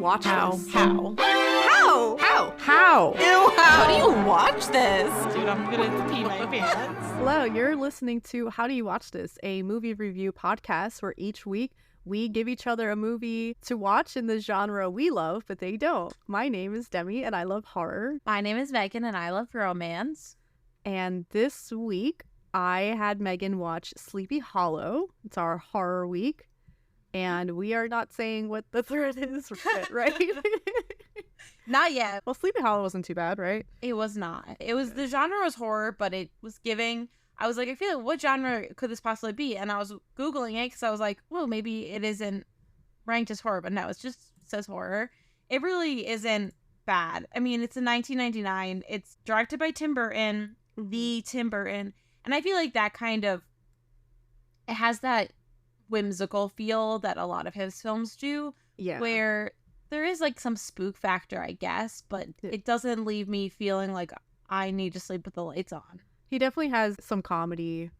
watch How? this? How? How? Ew, How do you watch this? Dude, I'm gonna pee my pants. Hello, you're listening to How Do You Watch This, a movie review podcast where each week we give each other a movie to watch in the genre we love, but they don't. My name is Demi, and I love horror. My name is Megan, and I love romance. And this week, I had Megan watch Sleepy Hollow. It's our horror week. And we are not saying what the thread is, right? Not yet. Well, Sleepy Hollow wasn't too bad, right? It was not. It was, the genre was horror, but it was giving, I was like, I feel like, what genre could this possibly be? And I was Googling it because I was like, well, maybe it isn't ranked as horror, but no, it just says horror. It really isn't bad. I mean, it's in 1999. It's directed by Tim Burton, the Tim Burton. And I feel like that kind of, it has that whimsical feel that a lot of his films do. Yeah. Where there is like some spook factor, I guess, but it doesn't leave me feeling like I need to sleep with the lights on. He definitely has some comedy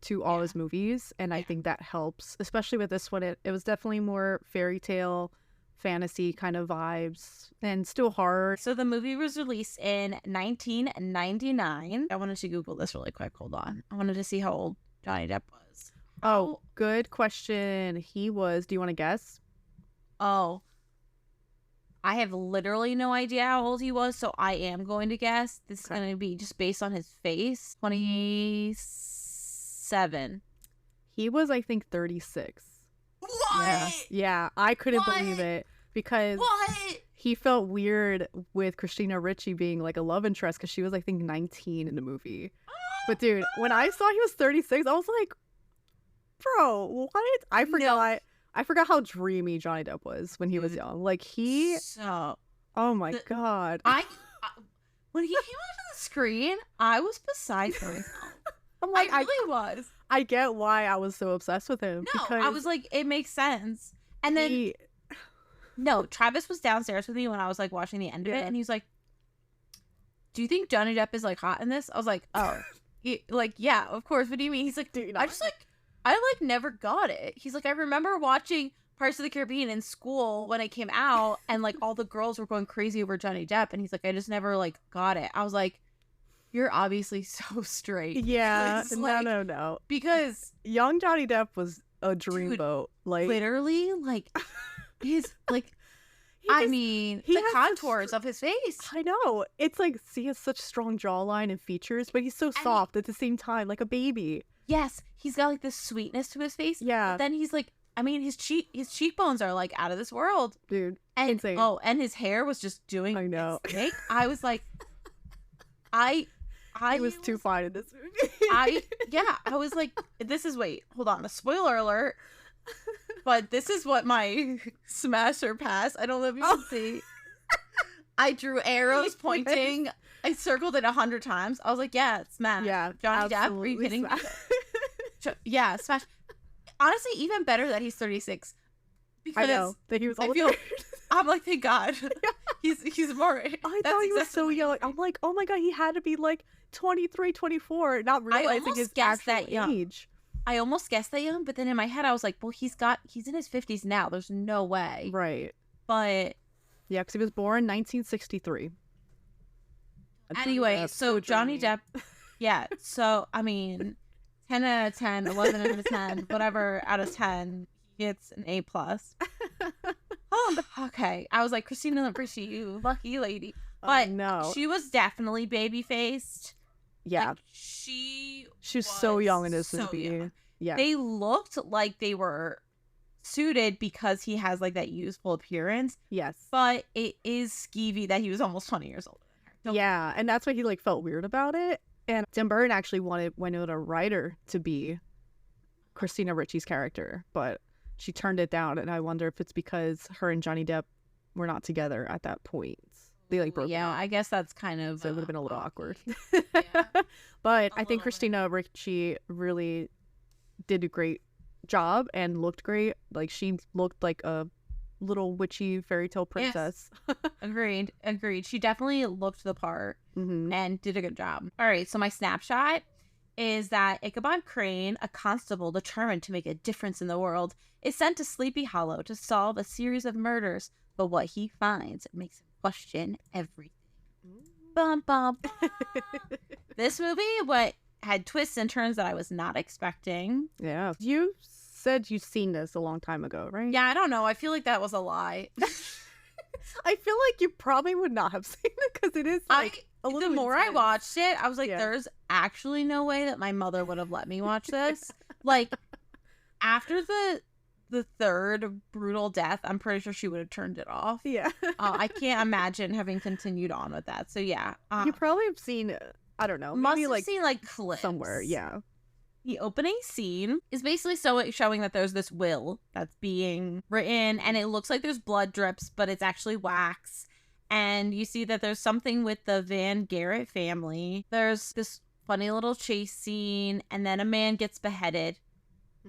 to all his movies, and I think that helps, especially with this one. It was definitely more fairy tale, fantasy kind of vibes, and still horror. So the movie was released in 1999. I wanted to Google this really quick. Hold on. I wanted to see how old Johnny Depp was. Oh, good question. He was, do you want to guess? Oh. I have literally no idea how old he was, so I am going to guess. This is going to be just based on his face. 27. He was, I think, 36. What? Yeah, I couldn't What? believe it because What? he felt weird with Christina Ricci being like a love interest because she was, I think, 19 in the movie. But dude, when I saw he was 36, I was like, bro, what? I forgot how dreamy Johnny Depp was when he was young. Like So, oh my God. when he came onto the screen, I was beside myself. I'm like, I really was. I get why I was so obsessed with him. No, because I was like, it makes sense. And then, no, Travis was downstairs with me when I was like watching the end of it, and he was like, do you think Johnny Depp is like hot in this? I was like, oh. Yeah, of course. What do you mean? He's like, dude, I never got it. He's like, I remember watching Pirates of the Caribbean in school when it came out, and like all the girls were going crazy over Johnny Depp, and he's like, I just never like got it. I was like, you're obviously so straight. Yeah, like, no. Because young Johnny Depp was a dreamboat. Like literally, like his like. The contours of his face. I know. It's like, he has such strong jawline and features, but he's so soft at the same time, like a baby. Yes, he's got like this sweetness to his face. Yeah. But then he's like, I mean, his cheekbones are like out of this world, dude. And insane. And his hair was just doing. I know. Its thing. I was like, I was too fine in this movie. I was like, hold on, a spoiler alert. But this is what my smash or pass. I don't know if you can see. I drew arrows pointing. I circled it 100 times. I was like, yeah, smash. Yeah, Johnny Depp. Are you kidding me? Yeah, smash. Honestly, even better that he's 36. Because I know that he was older. I'm like, thank God. Yeah. He's more. I thought he was so young. I'm like, oh my God, he had to be like 23, 24, not realizing his actual age. I almost guessed that young, but then in my head I was like, well, he's in his 50s now. There's no way. Right. But yeah, because he was born 1963. Anyway, so Johnny Depp, yeah. So, I mean, 10 out of 10, 11 out of 10, whatever out of 10, he gets an A+. Oh, okay. I was like, Christina Ricci, you lucky lady. But no, she was definitely baby-faced. Yeah. Like, she was so young in this movie. Young. Yeah. They looked like they were suited because he has like that youthful appearance. Yes. But it is skeevy that he was almost 20 years older than her. Yeah, and that's why he like felt weird about it. And Tim Burton actually wanted a writer to be Christina Ricci's character, but she turned it down, and I wonder if it's because her and Johnny Depp were not together at that point. They like broke up. I guess that's kind of so it would have been a little awkward. Yeah. But I think Christina Ricci really did a great job and looked great. Like, she looked like a little witchy fairy tale princess. Yes. Agreed. She definitely looked the part and did a good job. All right, so my snapshot is that Ichabod Crane, a constable determined to make a difference in the world, is sent to Sleepy Hollow to solve a series of murders. But what he finds makes him question everything. Bum, bum, bum. This movie had twists and turns that I was not expecting. Yeah. You said you'd seen this a long time ago, right? Yeah, I don't know. I feel like that was a lie. I feel like you probably would not have seen it because it is like a little the more I intense. watched it, I was like, there's actually no way that my mother would have let me watch this. Like, after the third brutal death, I'm pretty sure she would have turned it off. Yeah. I can't imagine having continued on with that. So yeah, you probably have seen, I don't know, must maybe have like seen like clips somewhere. Yeah. The opening scene is basically showing that there's this will that's being written, and it looks like there's blood drips, but it's actually wax. And you see that there's something with the Van Garrett family. There's this funny little chase scene, and then a man gets beheaded,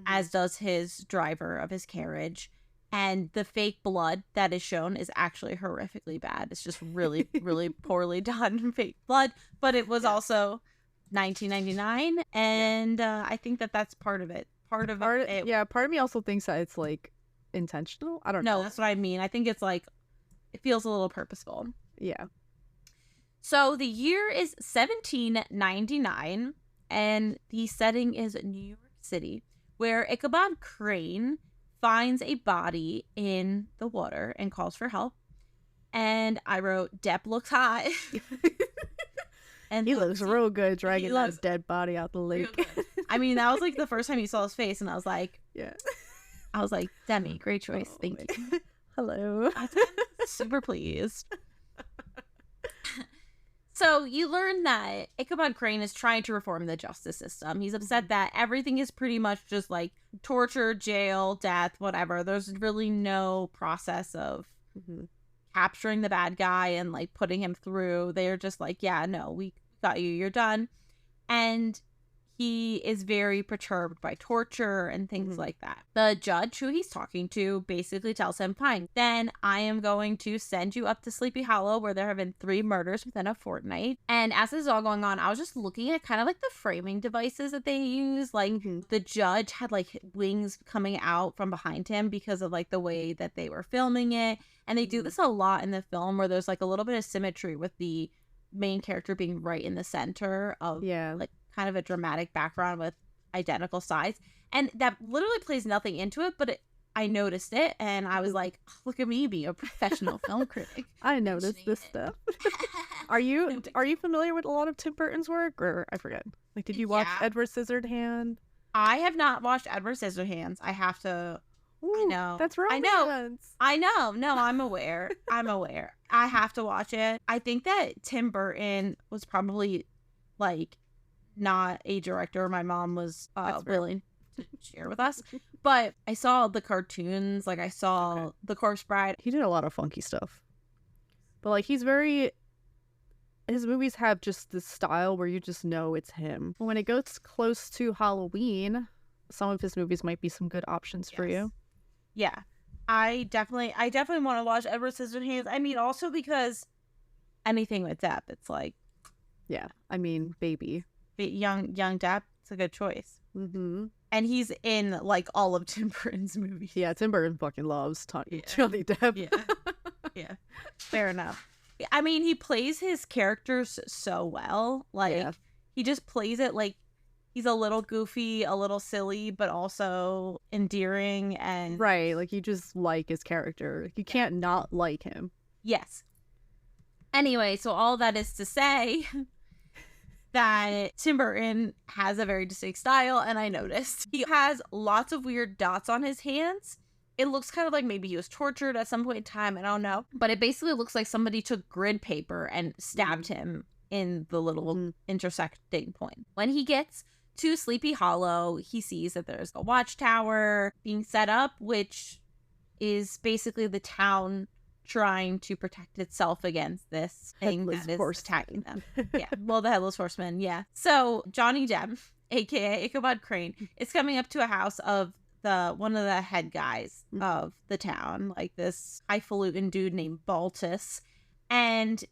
as does his driver of his carriage. And the fake blood that is shown is actually horrifically bad. It's just really, really poorly done fake blood. But it was also 1999, and I think that's part of it. Part of me also thinks that it's like intentional. I don't know. No, that's what I mean. I think it's like it feels a little purposeful. Yeah. So the year is 1799, and the setting is New York City, where Ichabod Crane finds a body in the water and calls for help. And I wrote, Depp looks hot. And he looks real good dragging that dead body out the lake. I mean, that was like the first time you saw his face, and I was like, yeah. I was like, Demi, great choice. Thank you. Hello. I was super pleased. So you learn that Ichabod Crane is trying to reform the justice system. He's upset that everything is pretty much just like torture, jail, death, whatever. There's really no process of capturing the bad guy and like putting him through. They're just like, yeah, no, we got you, you're done. And he is very perturbed by torture and things like that. The judge who he's talking to basically tells him, fine, then I am going to send you up to Sleepy Hollow, where there have been 3 murders within a fortnight. And as this is all going on, I was just looking at kind of like the framing devices that they use. Like the judge had like wings coming out from behind him because of like the way that they were filming it. And they do this a lot in the film, where there's like a little bit of symmetry with the main character being right in the center of like kind of a dramatic background with identical sides. And that literally plays nothing into it, but I noticed it, and I was like, oh, look at me being a professional film critic. I noticed this stuff. Are you familiar with a lot of Tim Burton's work, or I forget? Like, did you watch Edward Scissorhands? I have not watched Edward Scissorhands. I have to. Ooh, I know. That's romance. I know. No, I'm aware. I have to watch it. I think that Tim Burton was probably like not a director my mom was willing to share with us, but I saw the cartoons, like I saw The Corpse Bride. He did a lot of funky stuff, but like his movies have just this style where you just know it's him. When it goes close to Halloween, some of his movies might be some good options for you. Yeah, I definitely want to watch Edward Scissorhands. I mean, also because anything with Depp, it's like, yeah, I mean, baby. Young Depp, it's a good choice. And he's in like all of Tim Burton's movies. Yeah, Tim Burton fucking loves Johnny Depp. Yeah, fair enough. I mean, he plays his characters so well. Like he just plays it like he's a little goofy, a little silly, but also endearing and right. Like you just like his character. You can't not like him. Yes. Anyway, so all that is to say that Tim Burton has a very distinct style, and I noticed he has lots of weird dots on his hands. It looks kind of like maybe he was tortured at some point in time, I don't know. But it basically looks like somebody took grid paper and stabbed him in the little intersecting point. When he gets to Sleepy Hollow, he sees that there's a watchtower being set up, which is basically the town trying to protect itself against this thing that is attacking them. Yeah, well, the Headless Horseman, yeah. So Johnny Depp, aka Ichabod Crane, is coming up to a house of one of the head guys of the town, like this highfalutin dude named Baltus, and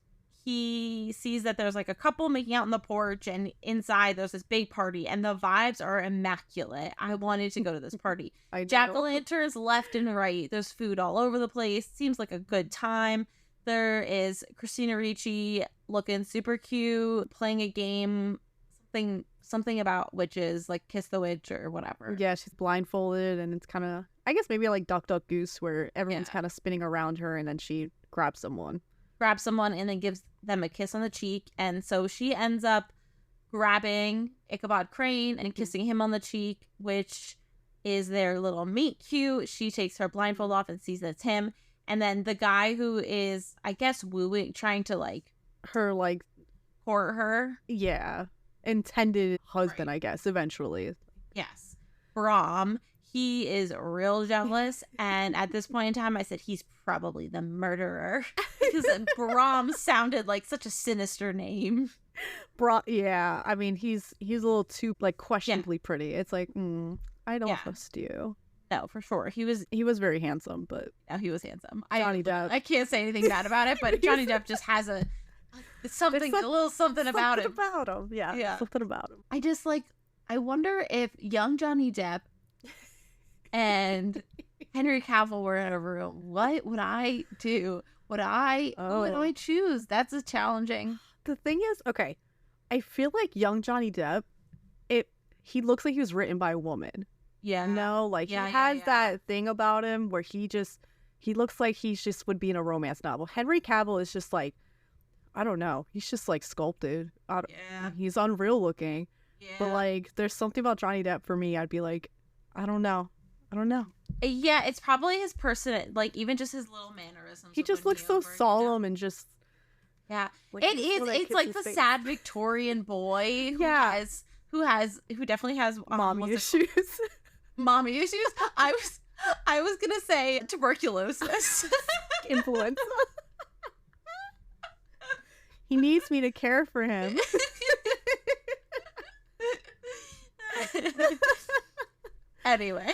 he sees that there's like a couple making out on the porch, and inside there's this big party, and the vibes are immaculate. I wanted to go to this party. Jack-o'-lanterns left and right. There's food all over the place. Seems like a good time. There is Christina Ricci looking super cute, playing a game, something about witches, like Kiss the Witch or whatever. Yeah, she's blindfolded, and it's kind of, I guess maybe like Duck Duck Goose, where everyone's kind of spinning around her, and then she grabs someone And then gives them a kiss on the cheek. And so she ends up grabbing Ichabod Crane and kissing him on the cheek, which is their little meet cute. She takes her blindfold off and sees that it's him. And then the guy who is, I guess, wooing, trying to like her, like court her. Yeah. Intended husband, right. I guess, eventually. Yes. Brom. He is real jealous, and at this point in time, I said he's probably the murderer because Brom sounded like such a sinister name. Yeah, I mean he's a little too like questionably pretty. It's like I don't trust you. No, for sure. He was very handsome, but no, he was handsome. Johnny Depp. I can't say anything bad about it, but Johnny Depp just has a little something about him. Yeah, something about him. I wonder if young Johnny Depp and Henry Cavill were in a room, what would I do? Who would I choose? That's a challenging. The thing is, okay, I feel like young Johnny Depp, he looks like he was written by a woman. Yeah. No, like he has that thing about him where he looks like he just would be in a romance novel. Henry Cavill is just like, I don't know. He's just like sculpted. He's unreal looking. Yeah. But like, there's something about Johnny Depp for me. I'd be like, I don't know. Yeah, it's probably his person, like even just his little mannerisms. He just looks so solemn and just. Yeah, like, it is. It's like the sad Victorian boy who definitely has mommy issues. Mommy issues. I was gonna say tuberculosis, influenza. He needs me to care for him. Anyway,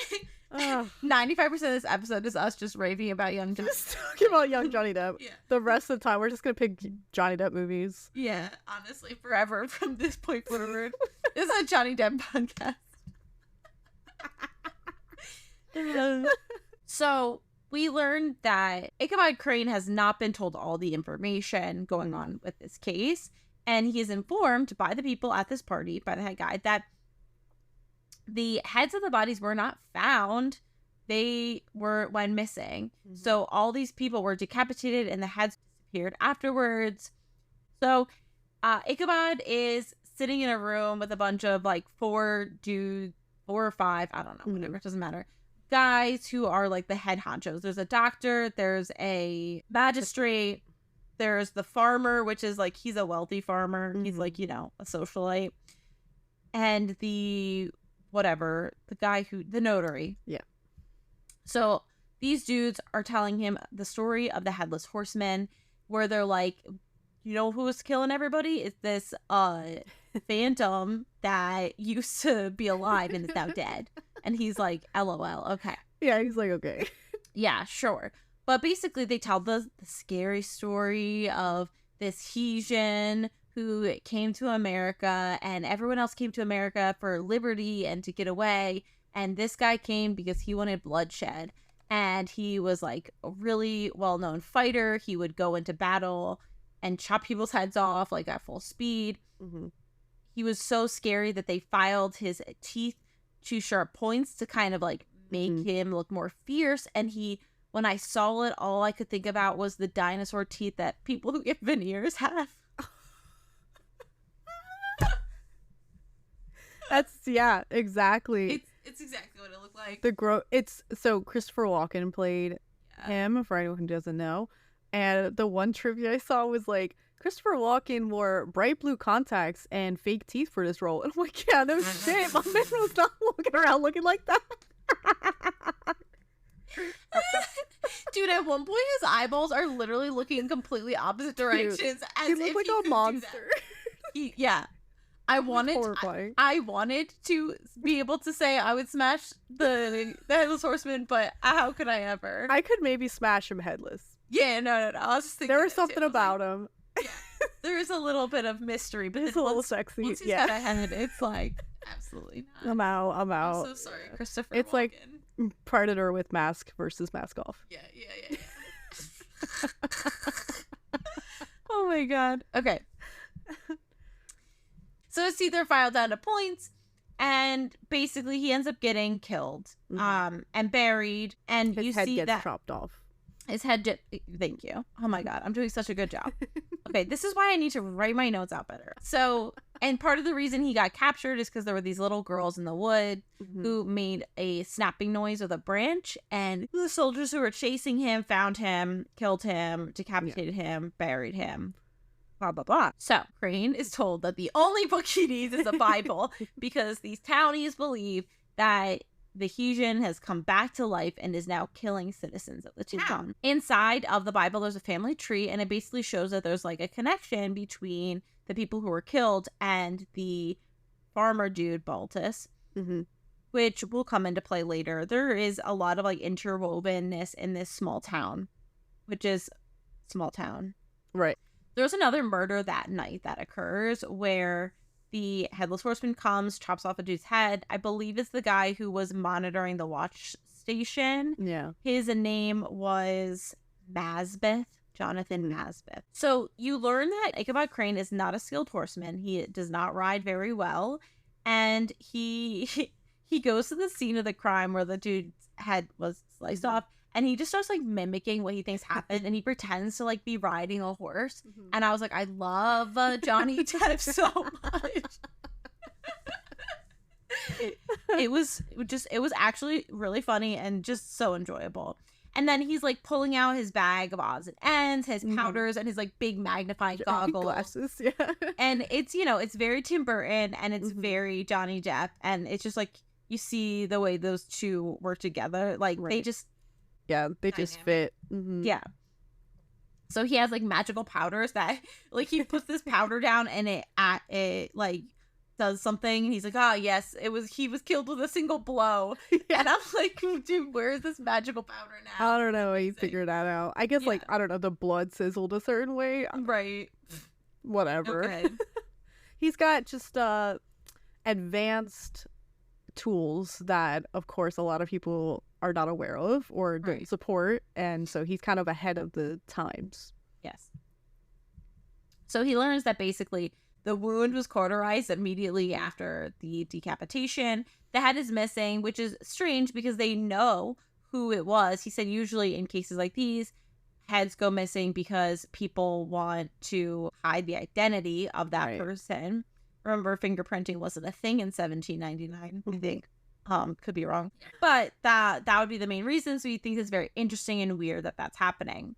95% of this episode is us just raving about young Johnny. Just talking about young Johnny Depp. Yeah. The rest of the time, we're just gonna pick Johnny Depp movies. Yeah, honestly, forever from this point forward. This is a Johnny Depp podcast. So we learned that Ichabod Crane has not been told all the information going on with this case, and he is informed by the people at this party, by the head guy, that the heads of the bodies were not found. They went missing. Mm-hmm. So all these people were decapitated and the heads disappeared afterwards. So Ichabod is sitting in a room with a bunch of like 4 or 5, I don't know, whatever, it doesn't matter, guys who are like the head honchos. There's a doctor, there's a magistrate, there's the farmer, which is like, he's a wealthy farmer. Mm-hmm. He's like, a socialite. And the guy the notary. Yeah. So these dudes are telling him the story of the Headless Horseman, where they're like, you know who was killing everybody? It's this phantom that used to be alive and is now dead. And he's like, LOL, okay. Yeah, he's like, okay. Yeah, sure. But basically they tell the scary story of this Hesian who came to America, and everyone else came to America for liberty and to get away. And this guy came because he wanted bloodshed. And he was like a really well-known fighter. He would go into battle and chop people's heads off like at full speed. Mm-hmm. He was so scary that they filed his teeth to sharp points to kind of like make him look more fierce. And when I saw it, all I could think about was the dinosaur teeth that people who get veneers have. Yeah, exactly. It's exactly what it looked like. So Christopher Walken played him, for anyone who doesn't know. And the one trivia I saw was like, Christopher Walken wore bright blue contacts and fake teeth for this role. And I'm like, yeah, no shit. My man was not walking around looking like that. Dude, at one point his eyeballs are literally looking in completely opposite directions. Dude, he looked like a monster. I wanted to be able to say I would smash the Headless Horseman, but how could I ever? I could maybe smash him headless. Yeah, no. I was just thinking there was something about him. Yeah. there is a little bit of mystery, but It's a little sexy. Once he's got a head, it's like absolutely not. I'm out. I'm so sorry, Christopher. It's Walken. like Predator with mask versus mask off. Yeah. Oh my god. Okay. So Caesar filed down to points, and basically he ends up getting killed, and buried. And His you head see gets that chopped off. his head. Thank you. Oh my god, I'm doing such a good job. Okay, this is why I need to write my notes out better. So, and part of the reason he got captured is because there were these little girls in the wood who made a snapping noise with a branch, and the soldiers who were chasing him found him, killed him, decapitated him, buried him. Blah, blah, blah. So, Crane is told that the only book he needs is a Bible because these townies believe that the Hesian has come back to life and is now killing citizens of the town. Inside of the Bible, there's a family tree, and it basically shows that there's like a connection between the people who were killed and the farmer dude, Baltus, which will come into play later. There is a lot of like interwovenness in this small town, which is small town. Right. There's another murder that night that occurs where the headless horseman comes, chops off a dude's head. I believe it's the guy who was monitoring the watch station. Yeah. His name was Masbeth, Jonathan Masbeth. So you learn that Ichabod Crane is not a skilled horseman. He does not ride very well. And he goes to the scene of the crime where the dude's head was sliced off. And he just starts like mimicking what he thinks happened, and he pretends to like be riding a horse. And I was like, I love Johnny Depp so much. It was actually really funny and just so enjoyable. And then he's like pulling out his bag of odds and ends, his powders, and his like big magnifying goggles, glasses. Yeah. And it's, you know, it's very Tim Burton and it's very Johnny Depp, and it's just like you see the way those two work together, like they just. Yeah, they just fit. Yeah. So he has like magical powders that like he puts this powder down and it like does something, and he's like, oh yes, he was killed with a single blow. And I'm like, dude, where is this magical powder now? I don't know how he figured that out. I guess like I don't know, the blood sizzled a certain way. Right. Whatever. Okay. He's got just advanced tools that of course a lot of people are not aware of or don't support, and so he's kind of ahead of the times. Yes. So he learns that basically the wound was cauterized immediately after the decapitation. The head is missing, which is strange because they know who it was. He said usually in cases like these, heads go missing because people want to hide the identity of that person. Remember, fingerprinting wasn't a thing in 1799, I think. Could be wrong. But that would be the main reason. So he thinks it's very interesting and weird that that's happening.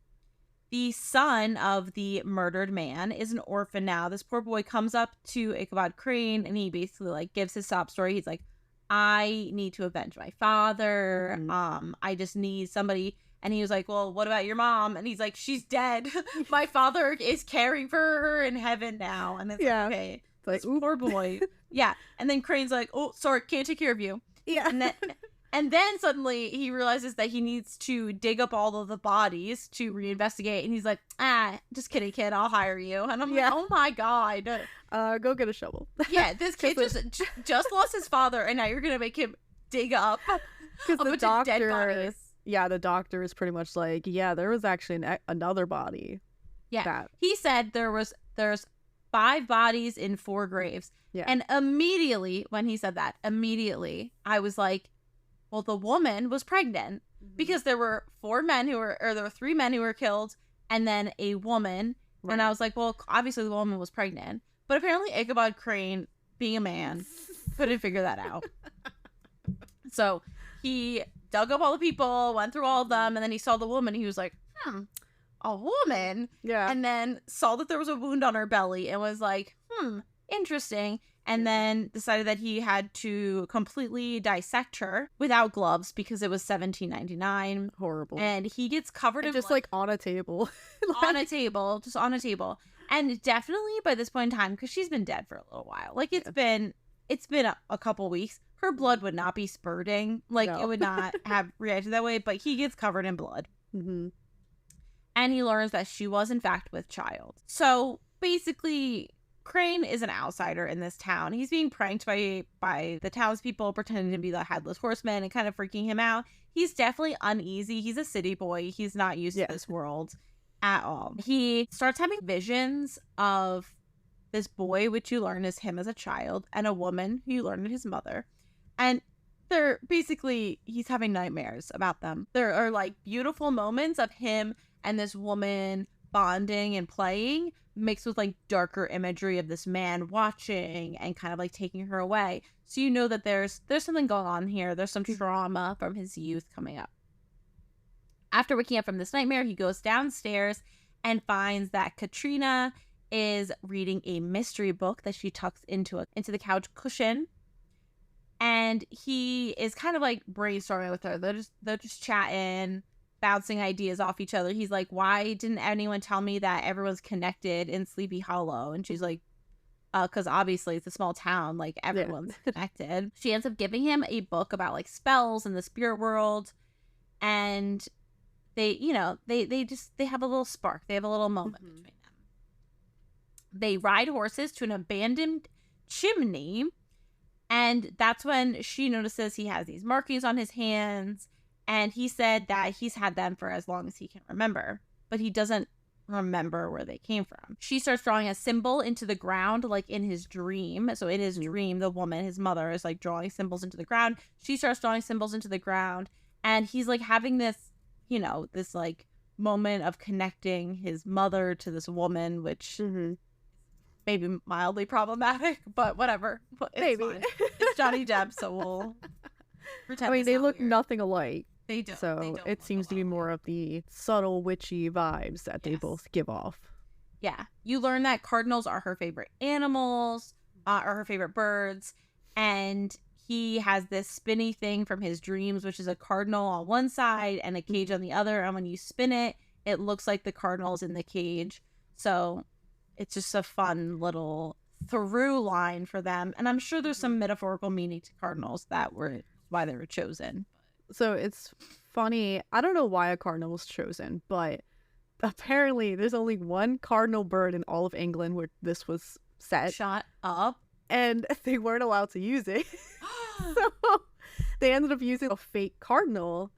The son of the murdered man is an orphan now. This poor boy comes up to Ichabod Crane and he basically like gives his sob story. He's like, I need to avenge my father. I just need somebody. And he was like, well, what about your mom? And he's like, she's dead. My father is caring for her in heaven now. And it's like, okay. It's like, poor boy. Yeah. And then Crane's like, oh, sorry, can't take care of you. Yeah. And then suddenly he realizes that he needs to dig up all of the bodies to reinvestigate. And he's like, just kidding, kid. I'll hire you. And I'm like, oh my God. Go get a shovel. Yeah, this kid just lost his father. And now you're going to make him dig up because the doctor, dead bodies. Yeah, the doctor is pretty much like, yeah, there was actually another body. Yeah. He said there's 5 bodies in 4 graves. Yeah. And immediately, when he said that, I was like, well, the woman was pregnant because there were 3 men who were killed and then a woman. Right. And I was like, well, obviously the woman was pregnant. But apparently Ichabod Crane, being a man, couldn't figure that out. So he dug up all the people, went through all of them, and then he saw the woman. He was like, a woman? Yeah. And then saw that there was a wound on her belly and was like, interesting. And then decided that he had to completely dissect her without gloves because it was 1799. Horrible. And he gets covered in just blood. Like on a table. On a table. And definitely by this point in time, because she's been dead for a little while. Like it's been a couple weeks. Her blood would not be spurting. Like it would not have reacted that way. But he gets covered in blood. And he learns that she was in fact with child. So basically, Crane is an outsider in this town. He's being pranked by the townspeople pretending to be the Headless Horseman and kind of freaking him out. He's definitely uneasy. He's a city boy. He's not used to this world at all. He starts having visions of this boy, which you learn is him as a child, and a woman who you learn is his mother. And they're basically, he's having nightmares about them. There are like beautiful moments of him and this woman bonding and playing, mixed with like darker imagery of this man watching and kind of like taking her away. So you know that there's something going on here. There's some trauma from his youth coming up. After waking up from this nightmare, he goes downstairs and finds that Katrina is reading a mystery book that she tucks into the couch cushion. And he is kind of like brainstorming with her. They're just chatting, bouncing ideas off each other. He's like, why didn't anyone tell me that everyone's connected in Sleepy Hollow? And she's like, because obviously it's a small town, like everyone's connected. She ends up giving him a book about like spells in the spirit world. And they, you know, they have a little spark. They have a little moment between them. They ride horses to an abandoned chimney. And that's when she notices he has these markings on his hands. And he said that he's had them for as long as he can remember. But he doesn't remember where they came from. She starts drawing a symbol into the ground, like in his dream. So in his dream, the woman, his mother, is like drawing symbols into the ground. She starts drawing symbols into the ground. And he's like having this, you know, this like moment of connecting his mother to this woman, which... maybe mildly problematic, but whatever. It's maybe fine. It's Johnny Depp, so we'll pretend. I mean, they look weird. nothing alike. They don't. So they don't it seems to be more of the subtle witchy vibes that they both give off. Yeah, you learn that cardinals are her favorite animals, are her favorite birds, and he has this spinny thing from his dreams, which is a cardinal on one side and a cage on the other. And when you spin it, it looks like the cardinal's in the cage. So it's just a fun little through line for them. And I'm sure there's some metaphorical meaning to cardinals that were why they were chosen. So it's funny. I don't know why a cardinal was chosen, but apparently there's only one cardinal bird in all of England where this was set. Shut up. And they weren't allowed to use it. So they ended up using a fake cardinal.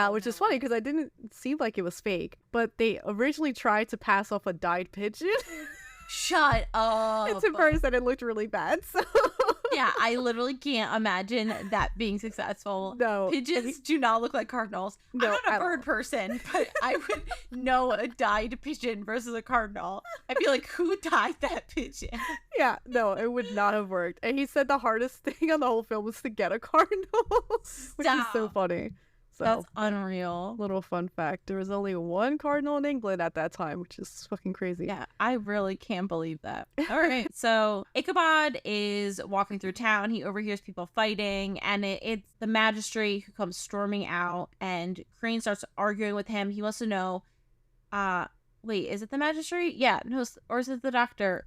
Which is funny because I didn't seem like it was fake. But they originally tried to pass off a dyed pigeon. Shut up. It's in person. It looked really bad. So yeah, I literally can't imagine that being successful. No. Pigeons do not look like cardinals. No, I'm not a bird person, but I would know a dyed pigeon versus a cardinal. I'd be like, who dyed that pigeon? Yeah, no, it would not have worked. And he said the hardest thing on the whole film was to get a cardinal, which is so funny. So, that's unreal. Little fun fact. There was only one cardinal in England at that time, which is fucking crazy. Yeah, I really can't believe that. All right. So Ichabod is walking through town. He overhears people fighting, and it's the magistrate who comes storming out, and Crane starts arguing with him. He wants to know, wait, is it the magistrate? Yeah, no, or is it the doctor?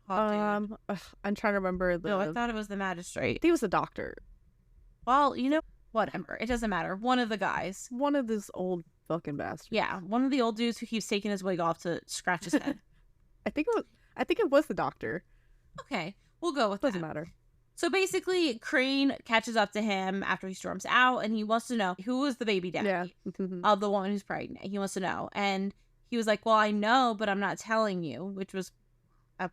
I'm trying to remember. No, I thought it was the magistrate. He was the doctor. Well, you know, whatever. It doesn't matter. One of the guys. One of this old fucking bastards. Yeah, one of the old dudes who keeps taking his wig off to scratch his head. I think it was the doctor. Okay, we'll go with that. Doesn't matter. So basically, Crane catches up to him after he storms out, and he wants to know who was the baby daddy of the woman who's pregnant. He wants to know, and he was like, "Well, I know, but I'm not telling you," which was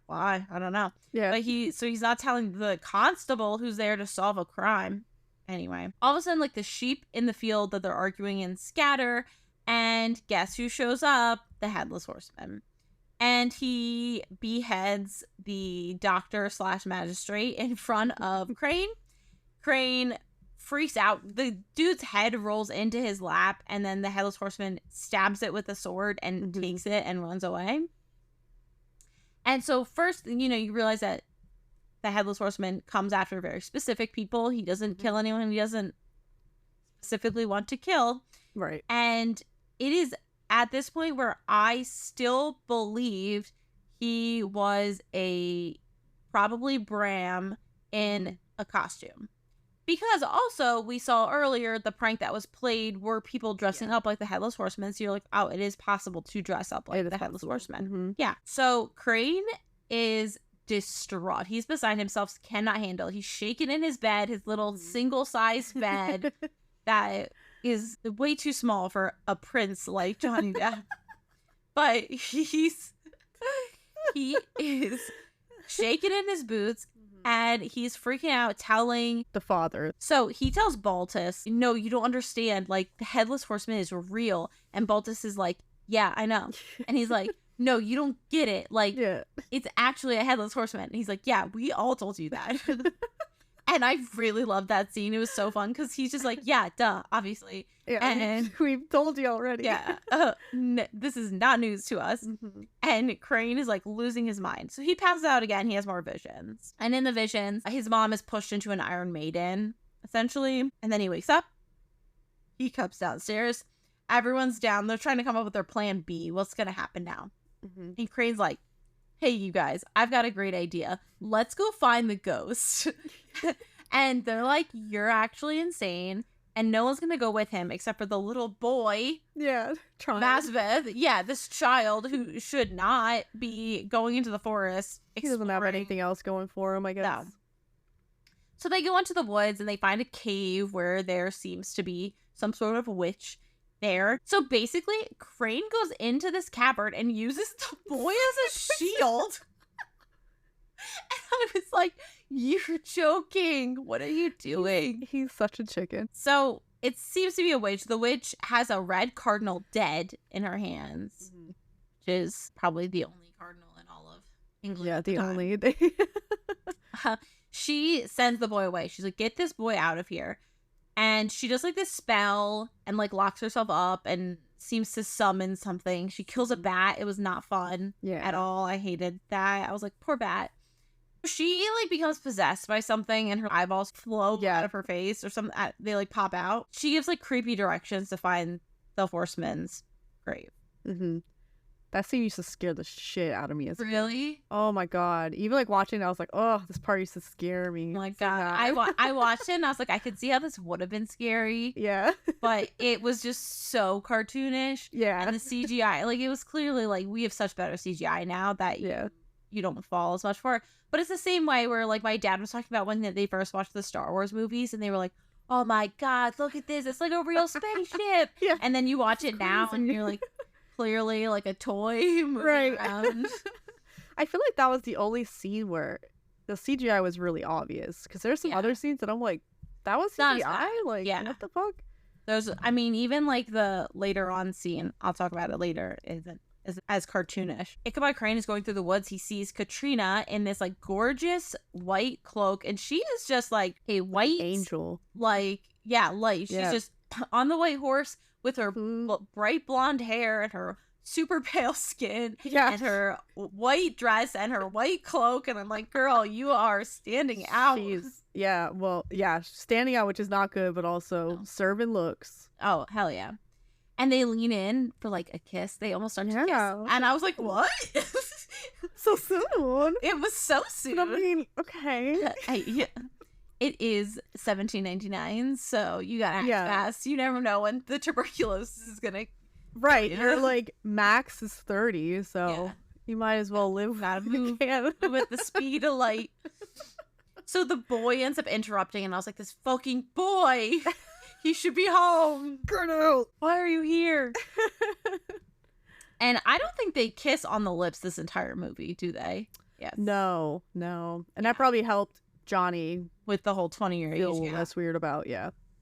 why I don't know. Yeah, but he's not telling the constable who's there to solve a crime. Anyway, all of a sudden, like, the sheep in the field that they're arguing in scatter, and guess who shows up? The Headless Horseman. And he beheads the doctor / magistrate in front of Crane. Crane freaks out. The dude's head rolls into his lap, and then the Headless Horseman stabs it with a sword and takes it and runs away. And so first, you know, you realize that the Headless Horseman comes after very specific people. He doesn't kill anyone he doesn't specifically want to kill. Right. And it is at this point where I still believed he was probably Bram in a costume. Because also, we saw earlier the prank that was played were people dressing up like the Headless Horseman. So you're like, oh, it is possible to dress up like the Headless Horseman. Mm-hmm. Yeah. So Crane is distraught. He's beside himself, cannot handle. He's shaking in his bed, his little single-sized bed that is way too small for a prince like Johnny Depp. But he is shaking in his boots. And he's freaking out, telling the father. So he tells Baltus, no, you don't understand. Like, the Headless Horseman is real. And Baltus is like, yeah, I know. And he's like, no, you don't get it. Like, it's actually a Headless Horseman. And he's like, yeah, we all told you that. And I really loved that scene. It was so fun because he's just like, yeah, duh, obviously. Yeah, and we've told you already. Yeah, this is not news to us. Mm-hmm. And Crane is like losing his mind. So he passes out again. He has more visions. And in the visions, his mom is pushed into an Iron Maiden, essentially. And then he wakes up. He comes downstairs. Everyone's down. They're trying to come up with their plan B. What's going to happen now? Mm-hmm. And Crane's like, hey, you guys, I've got a great idea. Let's go find the ghost. And they're like, you're actually insane. And no one's going to go with him except for the little boy. Yeah. Masbeth. Yeah, this child who should not be going into the forest. He doesn't have anything else going for him, I guess. No. So they go into the woods and they find a cave where there seems to be some sort of witch there. So basically, Crane goes into this cavern and uses the boy as a shield. And I was like, you're joking. What are you doing? He's such a chicken. So it seems to be a witch. The witch has a red cardinal dead in her hands, which is probably the only cardinal in all of England. Yeah, the only. She sends the boy away. She's like, get this boy out of here. And she does like this spell and like locks herself up and seems to summon something. She kills a bat. It was not fun at all. I hated that. I was like, poor bat. She like becomes possessed by something and her eyeballs flow out of her face or something. They like pop out. She gives like creepy directions to find the horseman's grave. Mm-hmm. That scene used to scare the shit out of me. Really? Oh my god! Even like watching it, I was like, oh, this part used to scare me. Oh my god! I watched it and I was like, I could see how this would have been scary. Yeah. But it was just so cartoonish. Yeah. And the CGI, like it was clearly like we have such better CGI now that you don't fall as much for it. But it's the same way where like my dad was talking about when they first watched the Star Wars movies and they were like, oh my god, look at this. It's like a real spaceship. Yeah. And then you watch it now and you're like, clearly like a toy moving around. I feel like that was the only scene where the CGI was really obvious. Because there's some other scenes that I'm like, that was CGI? Like, what the fuck? There's, I mean, even like the later on scene, I'll talk about it later, isn't as cartoonish. Ichabod Crane is going through the woods. He sees Katrina in this like gorgeous white cloak, and she is just like a white angel. Like, light. She's just on the white horse with her bright blonde hair and her super pale skin and her white dress and her white cloak. And I'm like, girl, you are standing out. Standing out, which is not good, but also serving looks. Oh, hell yeah. And they lean in for like a kiss. They almost start to kiss. And I was like, what? So soon. It was so soon. But I mean, okay. It is 1799, so you gotta act fast. You never know when the tuberculosis is gonna. Right. You're like, max is 30, so you might as well live. Gotta move with the speed of light. So the boy ends up interrupting, and I was like, this fucking boy. He should be home. Colonel, why are you here? And I don't think they kiss on the lips this entire movie, do they? Yes. No. And that probably helped Johnny with the whole 20-year age. That's weird about,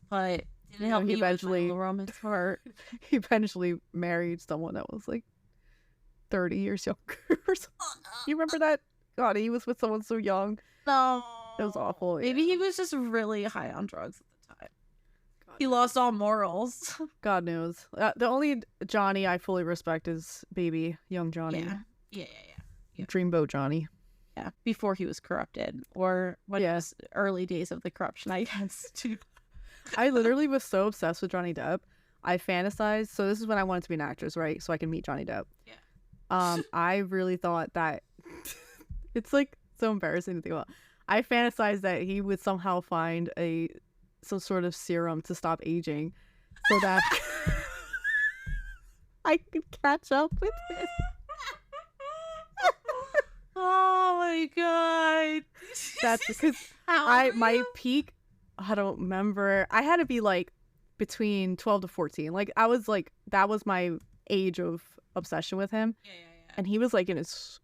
But didn't help me eventually with my romance heart. He eventually married someone that was like 30 years younger or something. You remember that? God, he was with someone so young. No. It was awful. Maybe he was just really high on drugs. He lost all morals. God knows. The only Johnny I fully respect is baby, young Johnny. Yeah. Dreamboat Johnny. Yeah, before he was corrupted. Or was early days of the corruption, I guess, too. I literally was so obsessed with Johnny Depp. I fantasized. So this is when I wanted to be an actress, right? So I can meet Johnny Depp. Yeah. I really thought that... It's like so embarrassing to think about. I fantasized that he would somehow find a some sort of serum to stop aging so that I could catch up with it. Oh my god. That's because my peak, I don't remember. I had to be like between 12 to 14. Like I was like, that was my age of obsession with him. Yeah. And he was like in his,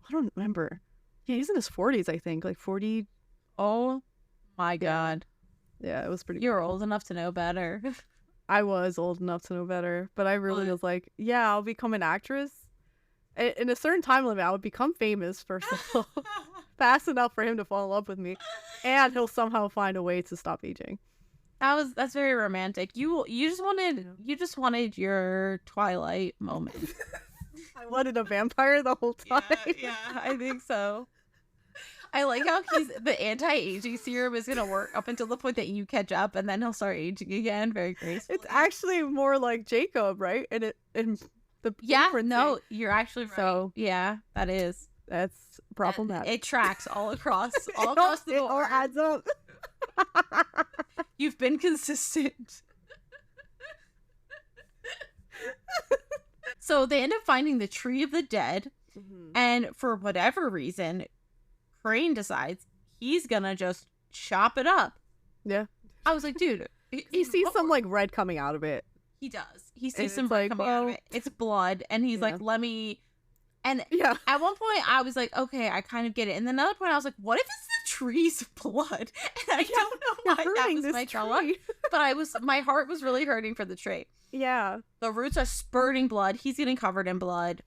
I don't remember. Yeah, he's in his 40s, I think. Like 40. Oh my god. Yeah, it was pretty You're old enough to know better. I was old enough to know better, but I really was like, yeah, I'll become an actress. In a certain time limit, I would become famous, first of all, fast enough for him to fall in love with me, and he'll somehow find a way to stop aging. That's very romantic. You just wanted your Twilight moment. I wanted a vampire the whole time. Yeah, I think so. I like how the anti-aging serum is gonna work up until the point that you catch up, and then he'll start aging again very gracefully. It's actually more like Jacob, right? And the no, you're actually right. So yeah, that's problematic. It tracks all across the board. It all adds up. You've been consistent. So they end up finding the tree of the dead, and for whatever reason, Crane decides he's gonna just chop it up. Yeah. I was like, dude, he sees some like red coming out of it. He does. He sees some blood coming out of it. It's blood, and he's like, let me. And at one point, I was like, okay, I kind of get it. And then another point, I was like, what if it's the tree's blood? And I don't know why that was my trauma, but my heart was really hurting for the tree. Yeah. The roots are spurting blood. He's getting covered in blood.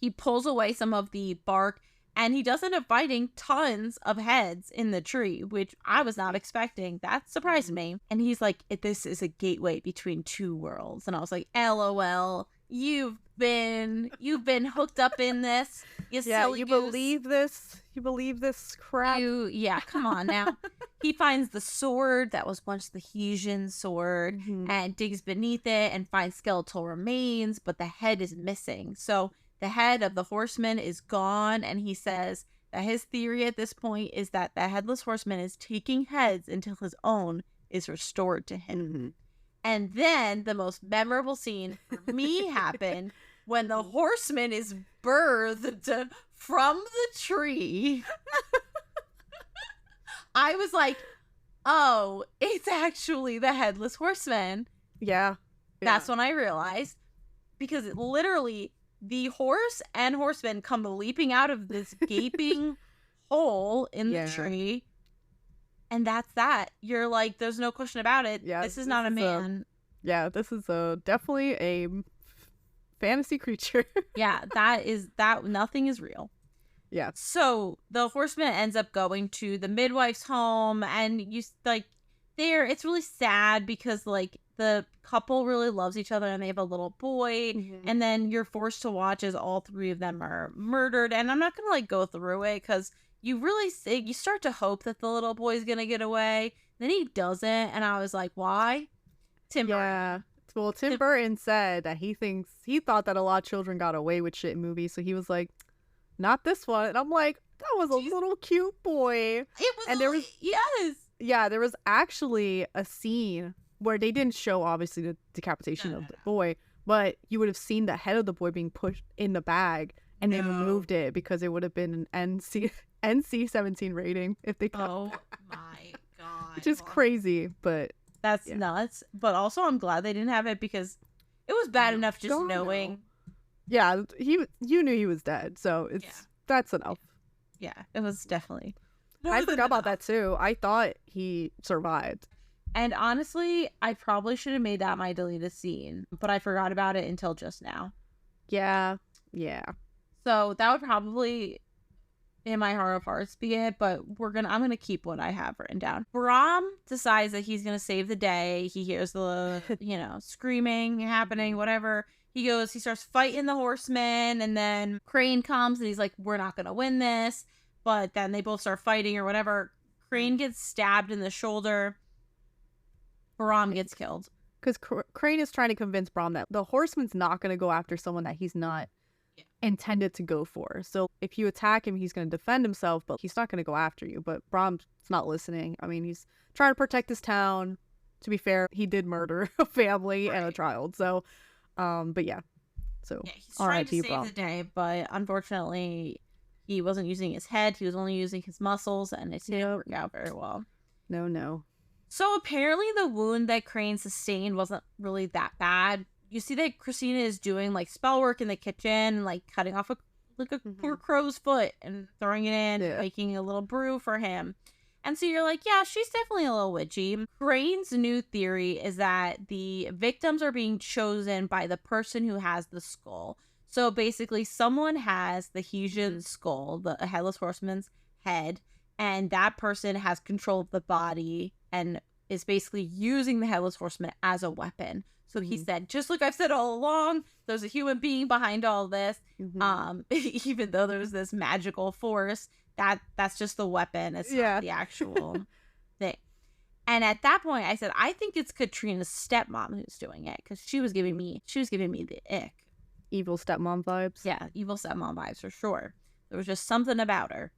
He pulls away some of the bark, and he does end up finding tons of heads in the tree, which I was not expecting. That surprised me. And he's like, this is a gateway between two worlds. And I was like, LOL, you've been hooked up in this. You believe this? You believe this crap? Come on now. He finds the sword that was once the Hesian sword and digs beneath it and finds skeletal remains, but the head is missing. So the head of the horseman is gone, and he says that his theory at this point is that the headless horseman is taking heads until his own is restored to him. And then the most memorable scene for me happened when the horseman is birthed from the tree. I was like, oh, it's actually the headless horseman. Yeah. That's when I realized, because it literally, the horse and horseman come leaping out of this gaping hole in the tree. And that's that. You're like, there's no question about it. Yeah, this is not a man. This is definitely a fantasy creature. Nothing is real. Yeah. So the horseman ends up going to the midwife's home, and it's really sad because like the couple really loves each other and they have a little boy, and then you're forced to watch as all three of them are murdered. And I'm not gonna like go through it because you really you start to hope that the little boy's gonna get away, then he doesn't, and I was like, why? Tim Burton. Well, Tim Burton said that he thought that a lot of children got away with shit in movies, so he was like, not this one. And I'm like, that was a little cute boy. It was, and there was actually a scene where they didn't show obviously the decapitation of the boy, but you would have seen the head of the boy being pushed in the bag, and they removed it because it would have been an NC-17 rating if they cut my god, which is crazy, but that's nuts. But also I'm glad they didn't have it because it was bad enough just knowing. Yeah, you knew he was dead, so that's enough. Yeah, it was definitely. I forgot about that too. I thought he survived. And honestly, I probably should have made that my deleted scene, but I forgot about it until just now. Yeah. So that would probably, in my heart of hearts, be it, but I'm gonna keep what I have written down. Brahm decides that he's gonna save the day. He hears the, screaming happening, whatever. He starts fighting the horseman, and then Crane comes and he's like, we're not gonna win this. But then they both start fighting or whatever. Crane gets stabbed in the shoulder. Brahm gets killed. Because Crane is trying to convince Brahm that the horseman's not going to go after someone that he's not intended to go for. So if you attack him, he's going to defend himself, but he's not going to go after you. But Brahm's not listening. I mean, he's trying to protect his town. To be fair, he did murder a family and a child. So, but yeah. So, he's trying to save Brahm. the day, but unfortunately, he wasn't using his head. He was only using his muscles, and it didn't work out very well. No. So apparently the wound that Crane sustained wasn't really that bad. You see that Christina is doing like spell work in the kitchen, like cutting off a poor crow's foot and throwing it in, making a little brew for him. And so you're like, yeah, she's definitely a little witchy. Crane's new theory is that the victims are being chosen by the person who has the skull. So basically someone has the Hesian skull, the Headless Horseman's head, and that person has control of the body and is basically using the Headless Horseman as a weapon. So he said, just like I've said all along, there's a human being behind all this. Even though there's this magical force, that's just the weapon. It's not the actual thing. And at that point, I said, I think it's Katrina's stepmom who's doing it, because she was giving me the ick. Evil stepmom vibes. Yeah, evil stepmom vibes for sure. There was just something about her.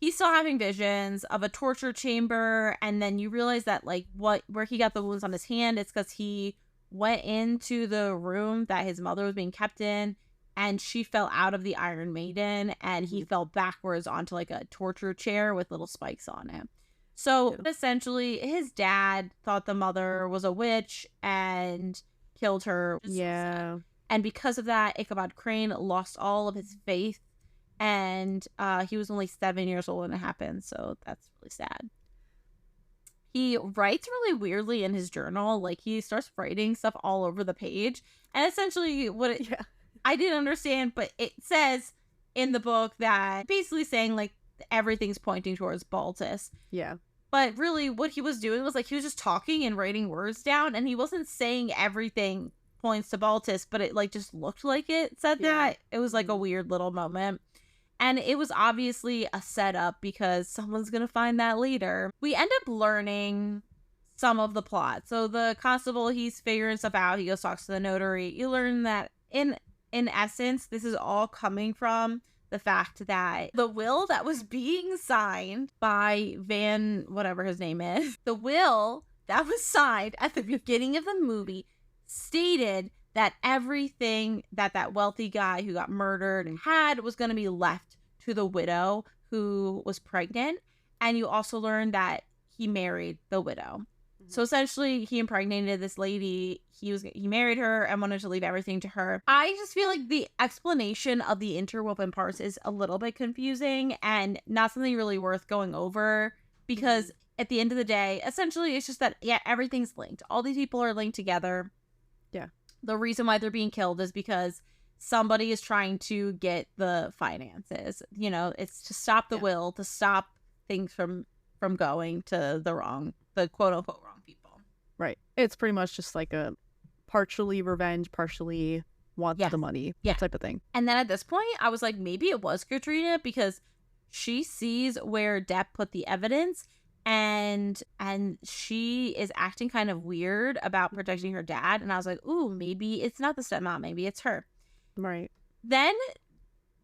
He's still having visions of a torture chamber, and then you realize that like where he got the wounds on his hand, it's because he went into the room that his mother was being kept in, and she fell out of the Iron Maiden, and he fell backwards onto like a torture chair with little spikes on it. So essentially, his dad thought the mother was a witch and killed her. Yeah. And because of that, Ichabod Crane lost all of his faith, and he was only 7 years old when it happened, so that's really sad. He writes really weirdly in his journal. Like, he starts writing stuff all over the page, and essentially I didn't understand, but it says in the book that basically saying like everything's pointing towards Baltus. Yeah. But really what he was doing was like he was just talking and writing words down, and he wasn't saying everything points to Baltus, but it like just looked like it said that. It was like a weird little moment. And it was obviously a setup because someone's going to find that later. We end up learning some of the plot. So the constable, he's figuring stuff out. He goes talks to the notary. You learn that in essence, this is all coming from the fact that the will that was being signed by Van, whatever his name is, the will that was signed at the beginning of the movie stated that everything that wealthy guy who got murdered and had was going to be left to the widow who was pregnant. And you also learn that he married the widow. So essentially he impregnated this lady. He married her and wanted to leave everything to her. I just feel like the explanation of the interwoven parts is a little bit confusing and not something really worth going over, because at the end of the day, essentially it's just that, everything's linked. All these people are linked together. Yeah. The reason why they're being killed is because somebody is trying to get the finances. You know, it's to stop the will, to stop things from going to the quote unquote wrong people. Right. It's pretty much just like a partially revenge, partially wants the money type of thing. And then at this point, I was like, maybe it was Katrina, because she sees where Depp put the evidence, and she is acting kind of weird about protecting her dad. And I was like, ooh, maybe it's not the stepmom, maybe it's her. Right. Then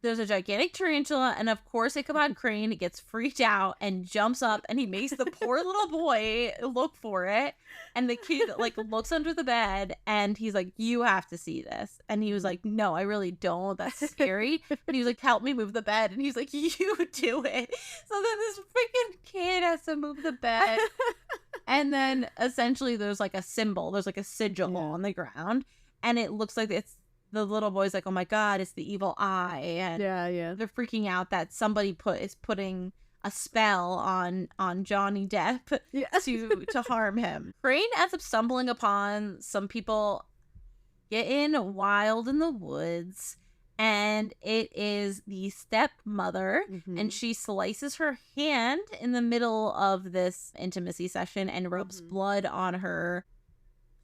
there's a gigantic tarantula, and of course Ichabod Crane gets freaked out and jumps up, and he makes the poor little boy look for it, and the kid like looks under the bed, and he's like, you have to see this. And he was like, no, I really don't, that's scary. And he was like, help me move the bed. And he's like, you do it. So then this freaking kid has to move the bed, and then essentially there's like a symbol, there's like a sigil on the ground, and it looks like it's the little boy's like, oh my god, it's the evil eye. And they're freaking out that somebody is putting a spell on Johnny Depp to harm him. Crane ends up stumbling upon some people getting wild in the woods, and it is the stepmother, and she slices her hand in the middle of this intimacy session and rubs blood on her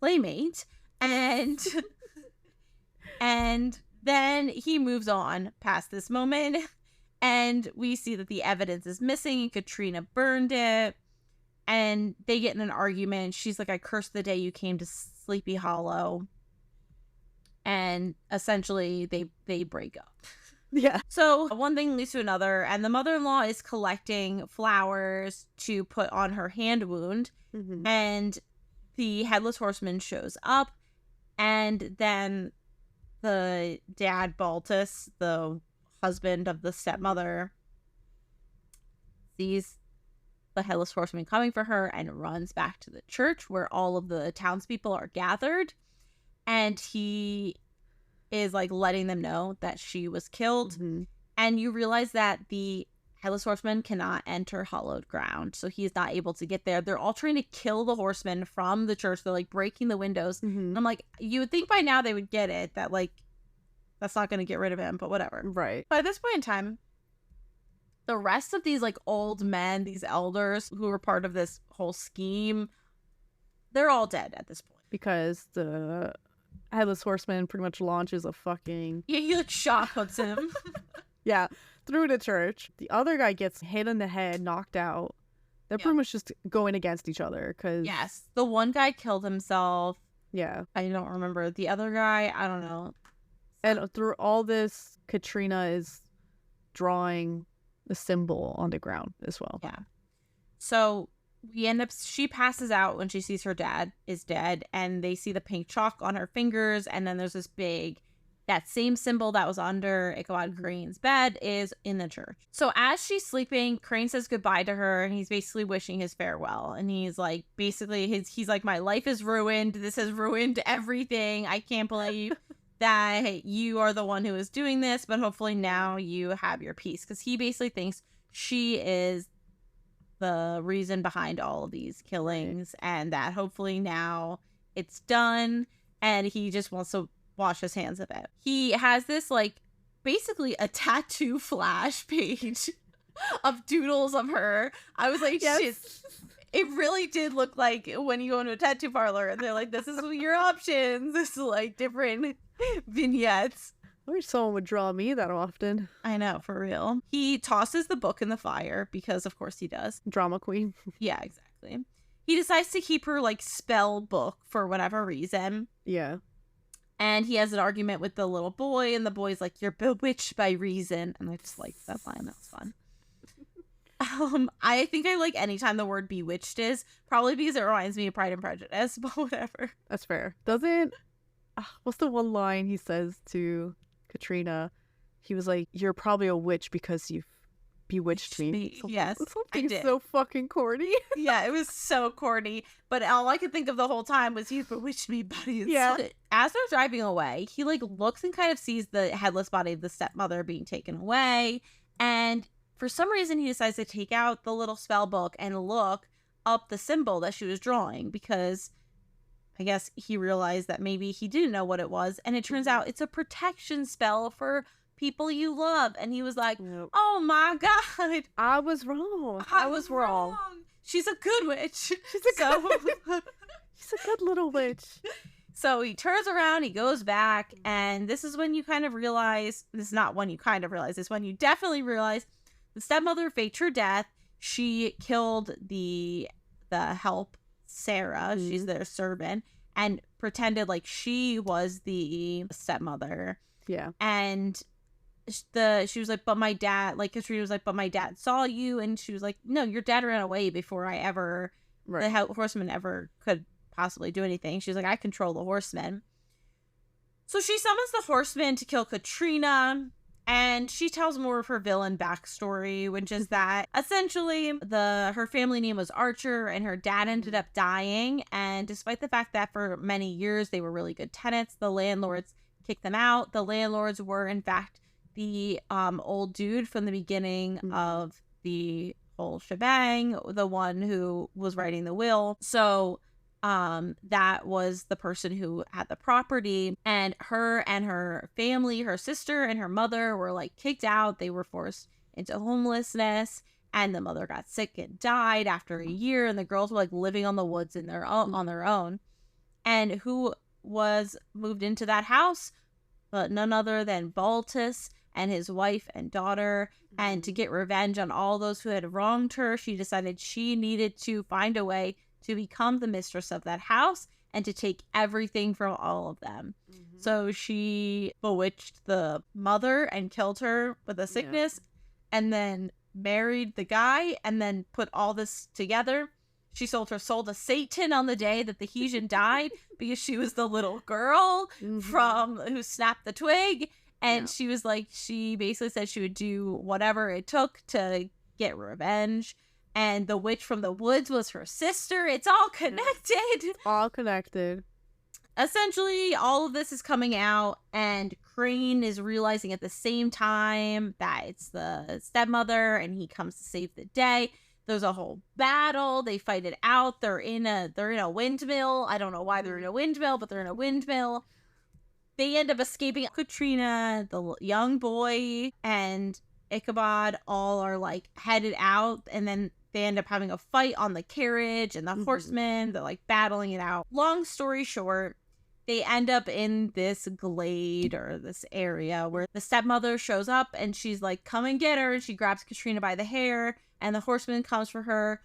playmate, and then he moves on past this moment, and we see that the evidence is missing, and Katrina burned it, and they get in an argument. She's like, I cursed the day you came to Sleepy Hollow. And and essentially they break up. Yeah. So one thing leads to another, and the mother-in-law is collecting flowers to put on her hand wound, and the headless horseman shows up, and then the dad, Baltus, the husband of the stepmother, sees the headless horseman coming for her and runs back to the church where all of the townspeople are gathered, and he is like letting them know that she was killed. And you realize that the headless horseman cannot enter hallowed ground, so he's not able to get there. They're all trying to kill the horseman from the church. They're like breaking the windows. And I'm like, you would think by now they would get it, that like that's not going to get rid of him, but whatever. Right. By this point in time, the rest of these like old men, these elders who were part of this whole scheme, they're all dead at this point. Because the headless horseman pretty much launches a fucking... Yeah, he like shotguns him. Yeah, through the church. The other guy gets hit in the head, knocked out. They're pretty much just going against each other. Cause... Yes. The one guy killed himself. Yeah. I don't remember. The other guy, I don't know. And through all this, Katrina is drawing a symbol on the ground as well. Yeah. So we end up, she passes out when she sees her dad is dead, and they see the pink chalk on her fingers, and then there's this big, that same symbol that was under Ichabod Crane's bed is in the church. So as she's sleeping, Crane says goodbye to her, and he's basically wishing his farewell. And he's like, basically, he's like, my life is ruined. This has ruined everything. I can't believe that you are the one who is doing this, but hopefully now you have your peace. Because he basically thinks she is the reason behind all of these killings, and that hopefully now it's done, and he just wants to wash his hands of it. He has this like basically a tattoo flash page of doodles of her. I was like, shit, it really did look like when you go into a tattoo parlor and they're like, this is your options. This is like different vignettes. I wish someone would draw me that often. I know, for real. He tosses the book in the fire because of course he does. Drama queen. Yeah, exactly. He decides to keep her like spell book for whatever reason. Yeah. And he has an argument with the little boy, and the boy's like, you're bewitched by reason. And I just liked that line. That was fun. I think I like anytime the word bewitched is, probably because it reminds me of Pride and Prejudice, but whatever. That's fair. Doesn't... what's the one line he says to Katrina? He was like, you're probably a witch because you've bewitched me. Yes, something so fucking corny. Yeah, it was so corny. But all I could think of the whole time was, you bewitched me, buddy. Yeah. As they're driving away, he like looks and kind of sees the headless body of the stepmother being taken away. And for some reason, he decides to take out the little spell book and look up the symbol that she was drawing, because I guess he realized that maybe he didn't know what it was. And it turns out it's a protection spell for people you love. And he was like, oh my God, I was wrong. I was wrong. She's a good witch. She's a good little witch. So he turns around, he goes back, and this is when you kind of realize, this is not when you kind of realize, it's when you definitely realize the stepmother faked her death. She killed the help, Sarah, she's their servant, and pretended like she was the stepmother. Yeah. And she was like, but my dad, like, Katrina was like, but my dad saw you, and she was like, no, your dad ran away before I ever, the horseman ever could possibly do anything. She's like, I control the horsemen. So she summons the horseman to kill Katrina, and she tells more of her villain backstory, which is that essentially her family name was Archer, and her dad ended up dying, and despite the fact that for many years they were really good tenants, the landlords kicked them out. The landlords were in fact the old dude from the beginning of the whole shebang, the one who was writing the will. So that was the person who had the property, and her family, her sister and her mother, were like kicked out. They were forced into homelessness, and the mother got sick and died after a year, and the girls were like living on the woods on their own. And who was moved into that house but none other than Baltus and his wife and daughter. And to get revenge on all those who had wronged her, she decided she needed to find a way to become the mistress of that house. and to take everything from all of them. So she bewitched the mother and killed her with a sickness, and then married the guy, and then put all this together. She sold her soul to Satan on the day that the Hesian died because she was the little girl from who snapped the twig. And she was like, she basically said she would do whatever it took to get revenge. And the witch from the woods was her sister. It's all connected. All connected. Essentially, all of this is coming out, and Crane is realizing at the same time that it's the stepmother, and he comes to save the day. There's a whole battle. They fight it out. They're in a windmill. I don't know why they're in a windmill, but they're in a windmill. They end up escaping. Katrina, the young boy, and Ichabod all are like headed out, and then they end up having a fight on the carriage, and the horsemen, they're like battling it out. Long story short, they end up in this glade or this area where the stepmother shows up, and she's like, come and get her. And she grabs Katrina by the hair, and the horseman comes for her,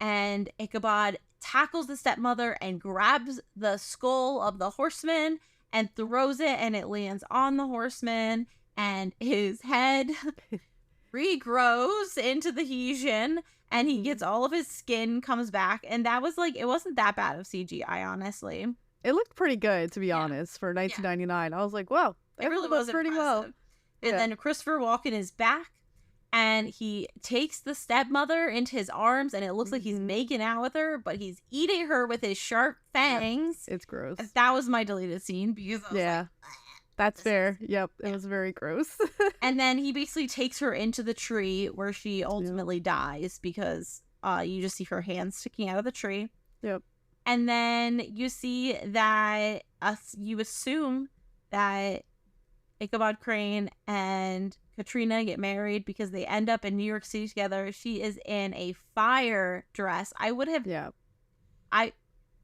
and Ichabod tackles the stepmother and grabs the skull of the horseman and throws it, and it lands on the horseman, and his head regrows into the Hesian, and he gets all of his skin comes back. And that was like, it wasn't that bad of CGI, honestly. It looked pretty good, to be honest, for 1999. I was like, wow, it really was pretty well. And then Christopher Walken is back, and he takes the stepmother into his arms, and it looks like he's making out with her, but he's eating her with his sharp fangs. It's gross. That was my deleted scene because I was like, that's fair. Yep, it was very gross. And then he basically takes her into the tree where she ultimately dies because you just see her hands sticking out of the tree. Yep. And then you see that you assume that Ichabod Crane and Katrina get married because they end up in New York City together. She is in a fire dress. I would have. Yeah.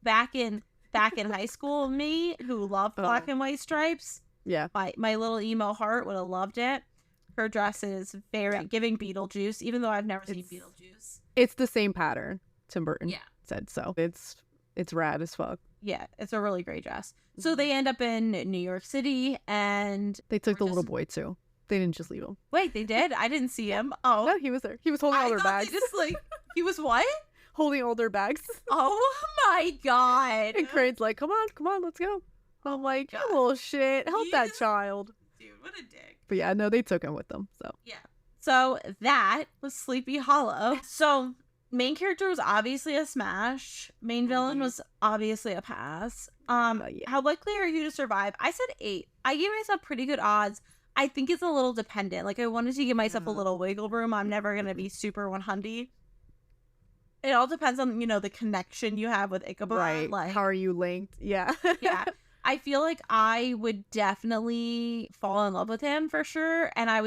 Back in high school, me who loved black and white stripes. Yeah. My little emo heart would have loved it. Her dress is very giving Beetlejuice, even though I've never seen Beetlejuice. It's the same pattern Tim Burton said, so it's rad as fuck. Yeah, it's a really great dress. So they end up in New York City, and they took the little boy too. They didn't just leave him. Wait, they did? I didn't see him. Oh, no, he was there. He was holding all their bags. Just like he was what? Holding all their bags. Oh my god! And Crane's like, "Come on, let's go." I'm like, "You little shit, help that child." Dude, what a dick. But yeah, no, they took him with them. So yeah. So that was Sleepy Hollow. So main character was obviously a smash. Main villain was obviously a pass. How likely are you to survive? I said 8. I gave myself pretty good odds. I think it's a little dependent. Like I wanted to give myself a little wiggle room. I'm never gonna be super 100. It all depends on, the connection you have with Ichabod. Right. Like, how are you linked? Yeah. Yeah. I feel like I would definitely fall in love with him for sure. And I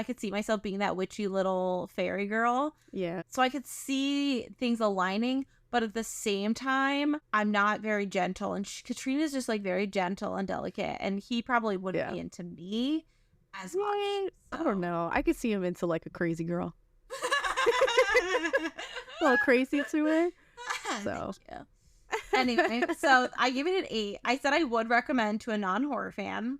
could see myself being that witchy little fairy girl. Yeah. So I could see things aligning. But at the same time, I'm not very gentle. And Katrina's just like very gentle and delicate. And he probably wouldn't be into me as much. So. I don't know. I could see him into like a crazy girl. A little crazy to her. So anyway, so I give it an 8. I said I would recommend to a non-horror fan,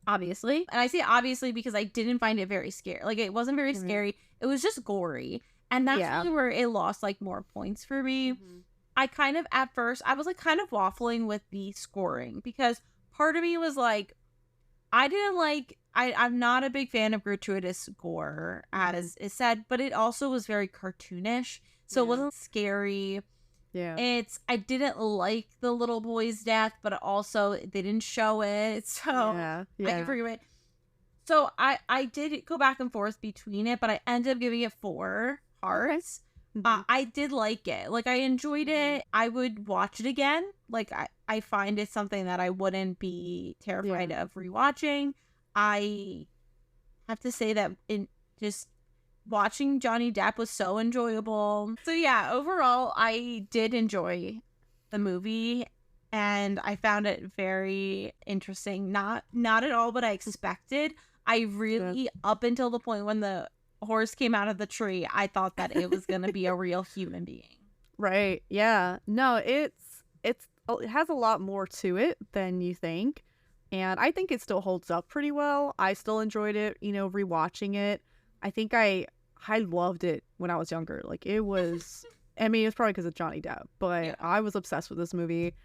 obviously, and I say obviously because I didn't find it very scary. Like it wasn't very scary. It was just gory, and that's really where it lost like more points for me. I kind of at first I was like kind of waffling with the scoring because part of me was like, I didn't like. I'm not a big fan of gratuitous gore, as is said, but it also was very cartoonish, so it wasn't scary. Yeah. I didn't like the little boy's death, but also they didn't show it, so I can forgive it. So I did go back and forth between it, but I ended up giving it 4 hearts. I did like it. Like, I enjoyed it. I would watch it again. Like, I find it something that I wouldn't be terrified of rewatching. I have to say that in just watching Johnny Depp was so enjoyable. So yeah, overall, I did enjoy the movie, and I found it very interesting. Not at all what I expected. I really, up until the point when the horse came out of the tree, I thought that it was going to be a real human being. Right. Yeah. No, it has a lot more to it than you think. And I think it still holds up pretty well. I still enjoyed it, rewatching it. I think I loved it when I was younger. Like, it was, I mean, it's probably because of Johnny Depp, but I was obsessed with this movie.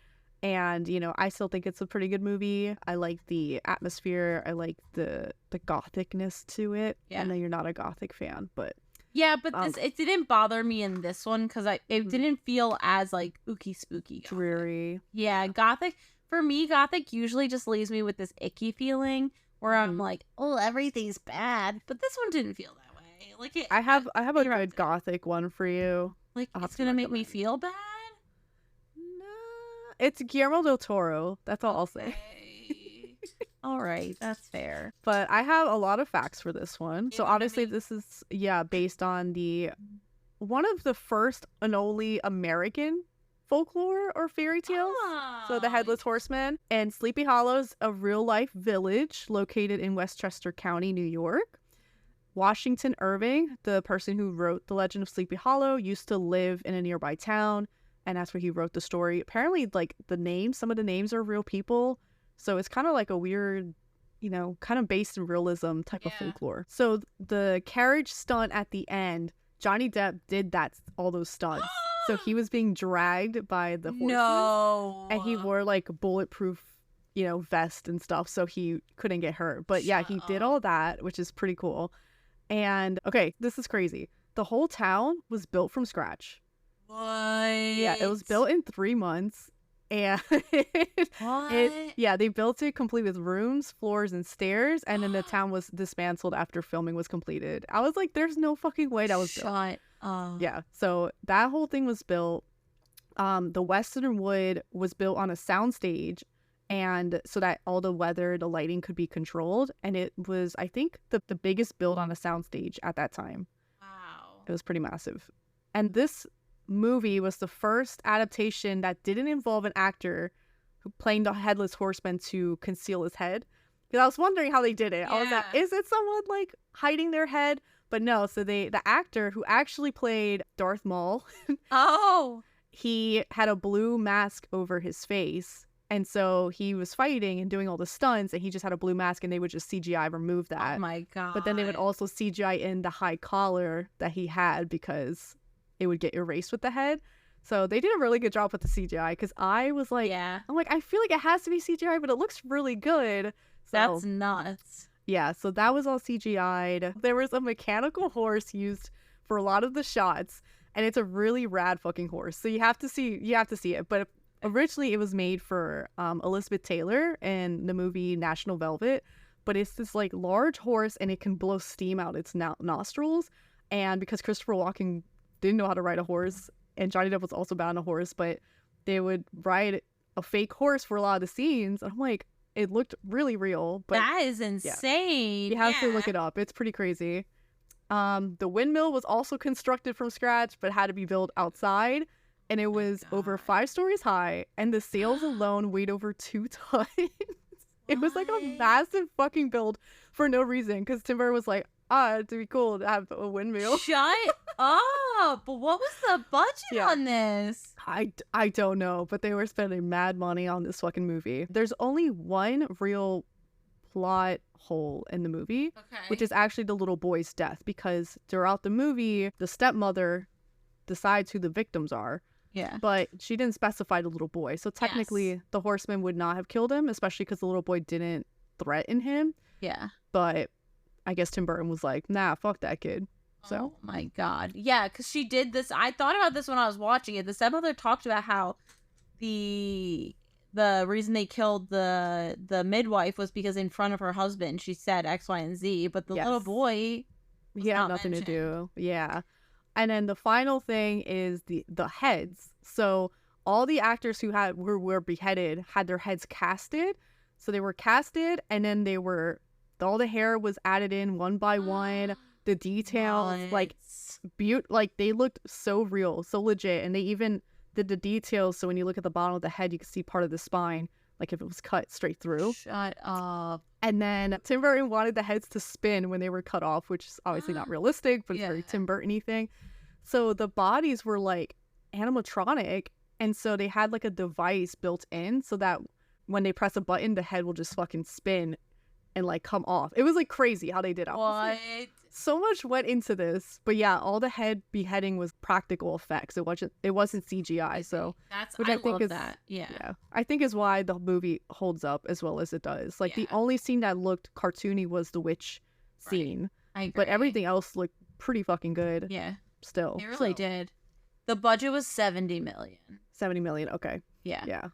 And, I still think it's a pretty good movie. I like the atmosphere. I like the gothicness to it. Yeah. I know you're not a gothic fan, but... Yeah, but it didn't bother me in this one because it didn't feel as, like, ooky spooky. Gothic. Dreary. Yeah, gothic. For me, gothic usually just leaves me with this icky feeling where I'm like, oh, everything's bad. But this one didn't feel that way. Like, I have a good gothic one for you. Like, it's gonna make me feel bad? Nah, it's Guillermo del Toro. That's all I'll say. All right, that's fair. But I have a lot of facts for this one. So obviously this is, based on one of the first and only American folklore or fairy tales. So the Headless Horseman. And Sleepy Hollow's a real-life village located in Westchester County, New York. Washington Irving, the person who wrote The Legend of Sleepy Hollow, used to live in a nearby town, and that's where he wrote the story. Apparently, like, some of the names are real people, so it's kind of like a weird, kind of based in realism type of folklore. So the carriage stunt at the end, Johnny Depp did all those stunts. So he was being dragged by the horses. No. And he wore, like, bulletproof, vest and stuff, so he couldn't get hurt. But yeah, he did all that, which is pretty cool. And, okay, this is crazy. The whole town was built from scratch. What? Yeah, it was built in 3 months. And they built it complete with rooms, floors, and stairs. And then the town was dismantled after filming was completed. I was like, there's no fucking way that was built. Shut up. Yeah, so that whole thing was built. The Western Wood was built on a soundstage, and so that all the weather, the lighting could be controlled. And it was, I think, the biggest build on a soundstage at that time. Wow. It was pretty massive. And this movie was the first adaptation that didn't involve an actor who playing the Headless Horseman to conceal his head. Because I was wondering how they did it. Yeah. I was like, is it someone, like, hiding their head? But no, so the actor who actually played Darth Maul, he had a blue mask over his face. And so he was fighting and doing all the stunts, and he just had a blue mask, and they would just CGI remove that. Oh my God. But then they would also CGI in the high collar that he had because it would get erased with the head. So they did a really good job with the CGI, because I was like, I'm like, I feel like it has to be CGI, but it looks really good. So, that's nuts. Yeah, so that was all CGI'd. There was a mechanical horse used for a lot of the shots, and it's a really rad fucking horse. So you have to see it. But originally it was made for Elizabeth Taylor in the movie National Velvet, but it's this like large horse, and it can blow steam out its nostrils. And because Christopher Walken didn't know how to ride a horse, and Johnny Depp was also bad on a horse, but they would ride a fake horse for a lot of the scenes. And I'm like, it looked really real. But that is insane. You have to look it up. It's pretty crazy. The windmill was also constructed from scratch, but had to be built outside. And it was over 5 stories high. And the sails alone weighed over 2 tons. It was like a massive fucking build for no reason. Because Tim Burton was like, it'd be cool to have a windmill. Shut up. But what was the budget on this? I don't know, but they were spending mad money on this fucking movie. There's only one real plot hole in the movie, which is actually the little boy's death, because throughout the movie, the stepmother decides who the victims are. Yeah. But she didn't specify the little boy. So technically, the horseman would not have killed him, especially because the little boy didn't threaten him. Yeah. But I guess Tim Burton was like, nah, fuck that kid. So. Oh my God. Yeah, because she did this. I thought about this when I was watching it. The stepmother talked about how the reason they killed the midwife was because in front of her husband she said X, Y, and Z, but the little boy he had nothing to do. Yeah. And then the final thing is the heads. So all the actors who were beheaded had their heads casted. So they were casted, and then all the hair was added in one by one. The details, like they looked so real, so legit. And they even did the details, so when you look at the bottom of the head, you can see part of the spine, like if it was cut straight through. Shut up. And then Tim Burton wanted the heads to spin when they were cut off, which is obviously not realistic, but it's very Tim Burton-y thing. So the bodies were like animatronic, And so they had like a device built in so that when they press a button, the head will just fucking spin and like come off. It was like crazy how they did it. What? So much went into this, but yeah, all the head beheading was practical effects. It wasn't CGI. So I love that. Yeah. I think is why the movie holds up as well as it does. Like the only scene that looked cartoony was the witch scene, I agree. but everything else looked pretty fucking good. Yeah, still it really did. The budget was 70 million. 70 million. Okay. Yeah.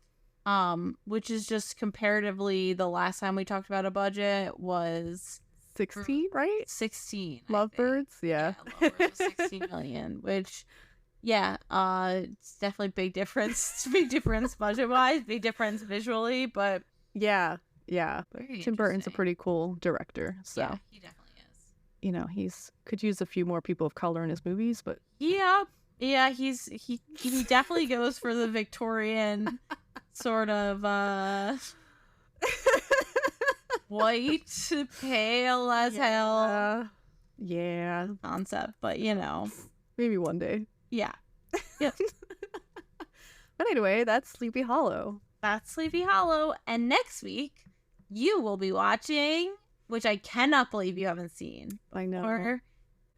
Which is just comparatively, the last time we talked about a budget was 16, right? 16. Lovebirds, yeah. Lovebirds was 16 million, which, it's definitely big difference. Big difference budget-wise, big difference visually, but yeah. Tim Burton's a pretty cool director, so yeah, he definitely is. You know, he's could use a few more people of color in his movies, but he definitely goes for the Victorian sort of white, pale as hell concept, but maybe one day. Yeah. But anyway, that's Sleepy Hollow. And next week you will be watching, which I cannot believe you haven't seen. I know. Or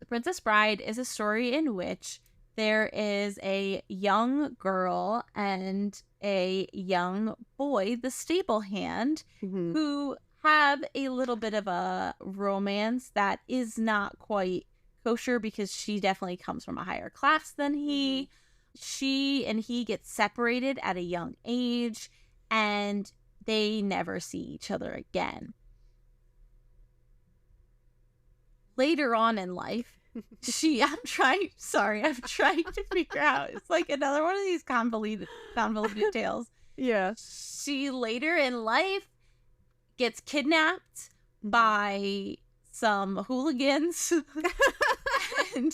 The Princess Bride is a story in which there is a young girl and a young boy, the stable hand, who have a little bit of a romance that is not quite kosher because she definitely comes from a higher class than he. She and he get separated at a young age, and they never see each other again. Later on in life, I'm trying to figure out. It's like another one of these convoluted tales. Yeah. She later in life gets kidnapped by some hooligans and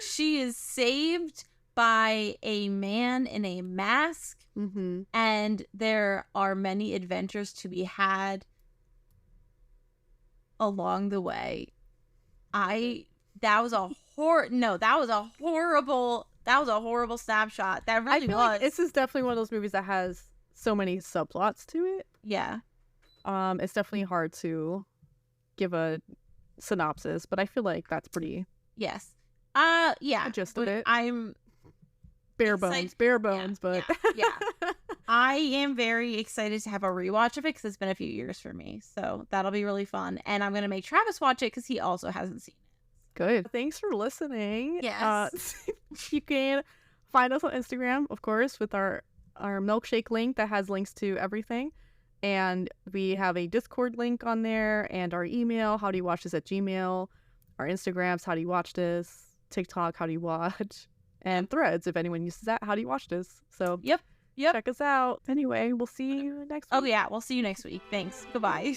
she is saved by a man in a mask, and there are many adventures to be had along the way. That was a horrible snapshot. That really I feel like this is definitely one of those movies that has so many subplots to it. Yeah. It's definitely hard to give a synopsis, but I feel like that's pretty. Yes. Yeah. Just a bit. I'm bare bones, but yeah. I am very excited to have a rewatch of it because it's been a few years for me, so that'll be really fun. And I'm gonna make Travis watch it because he also hasn't seen it. Good. Thanks for listening. Yes. You can find us on Instagram, of course, with our milkshake link that has links to everything. And we have a Discord link on there and our email, howdoyouwatchthis@gmail.com, our Instagrams, how do you watch this, TikTok, how do you watch, and Threads, if anyone uses that, how do you watch this. So Yep. Check us out. Anyway, we'll see you next week. Oh yeah, we'll see you next week. Thanks. Goodbye.